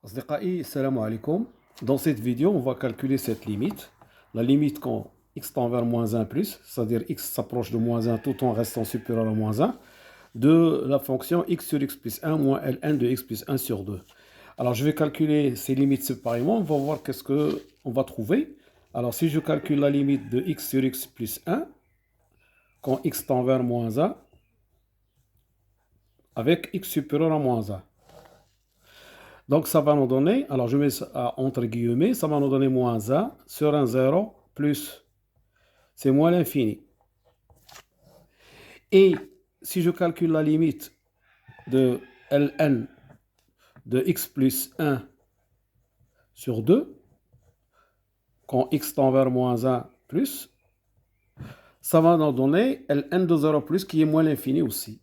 Asdiqai, salam alaikum. Dans cette vidéo, on va calculer cette limite. La limite quand x tend vers moins 1 plus, c'est-à-dire x s'approche de moins 1 tout en restant supérieur à moins 1, de la fonction x sur x plus 1 moins ln de x plus 1 sur 2. Alors, je vais calculer ces limites séparément. On va voir qu'est-ce qu'on va trouver. Alors, si je calcule la limite de x sur x plus 1, quand x tend vers moins 1, avec x supérieur à moins 1. Donc, ça va nous donner, alors je mets ça entre guillemets, ça va nous donner moins 1 sur un 0 plus, c'est moins l'infini. Et si je calcule la limite de ln de x plus 1 sur 2, quand x tend vers moins 1 plus, ça va nous donner ln de 0 plus qui est moins l'infini aussi.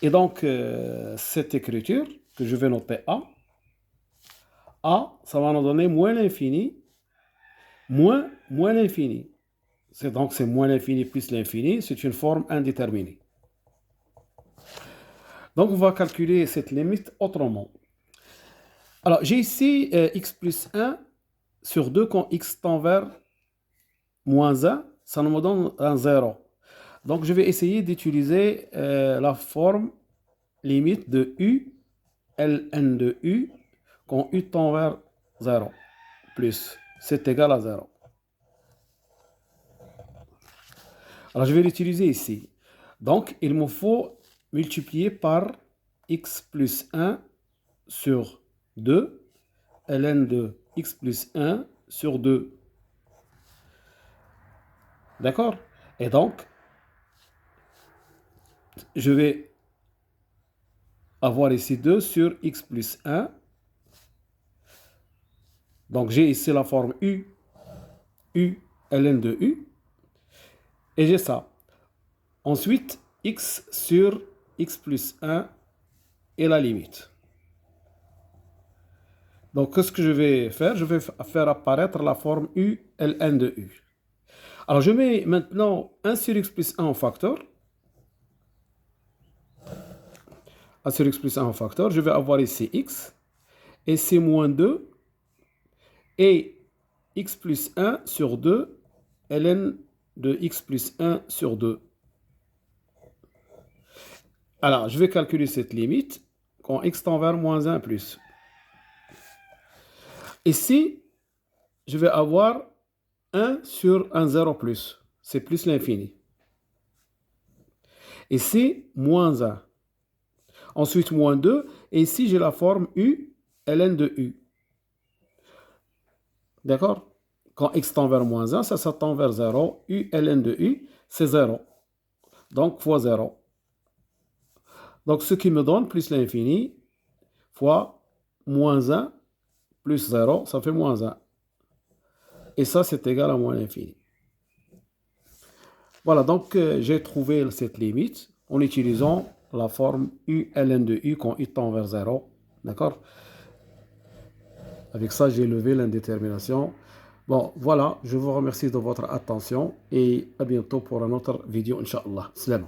Et donc, cette écriture, que je vais noter A, ça va nous donner moins l'infini, moins l'infini. Donc, c'est moins l'infini plus l'infini, c'est une forme indéterminée. Donc, on va calculer cette limite autrement. Alors, j'ai ici x plus 1 sur 2 quand x tend vers moins 1, ça nous donne un 0. Donc, je vais essayer d'utiliser la forme limite de u, ln de u, quand u tend vers 0, plus, c'est égal à 0. Alors, je vais l'utiliser ici. Donc, il me faut multiplier par x plus 1 sur 2, ln de x plus 1 sur 2. D'accord? Et donc, je vais avoir ici 2 sur x plus 1. Donc, j'ai ici la forme u, ln de u. Et j'ai ça. Ensuite, x sur x plus 1 et la limite. Donc, qu'est-ce que je vais faire? Je vais faire apparaître la forme u, ln de u. Alors, je mets maintenant 1 sur x plus 1 en facteur. 1 sur x plus 1 en facteur. Je vais avoir ici x. Et c'est moins 2. Et x plus 1 sur 2, ln de x plus 1 sur 2. Alors, je vais calculer cette limite quand x tend vers moins 1 plus. Ici, je vais avoir 1 sur un 0 plus. C'est plus l'infini. Ici, moins 1. Ensuite, moins 2. Et ici, j'ai la forme u, ln de u. D'accord? Quand x tend vers moins 1, ça tend vers 0. U, ln de u, c'est 0. Donc, fois 0. Donc, ce qui me donne plus l'infini fois moins 1 plus 0, ça fait moins 1. Et ça, c'est égal à moins l'infini. Voilà, donc j'ai trouvé cette limite en utilisant la forme u, ln de u quand u tend vers 0. D'accord? Avec ça, j'ai levé l'indétermination. Bon, voilà, je vous remercie de votre attention et à bientôt pour une autre vidéo, Inch'Allah. Salam.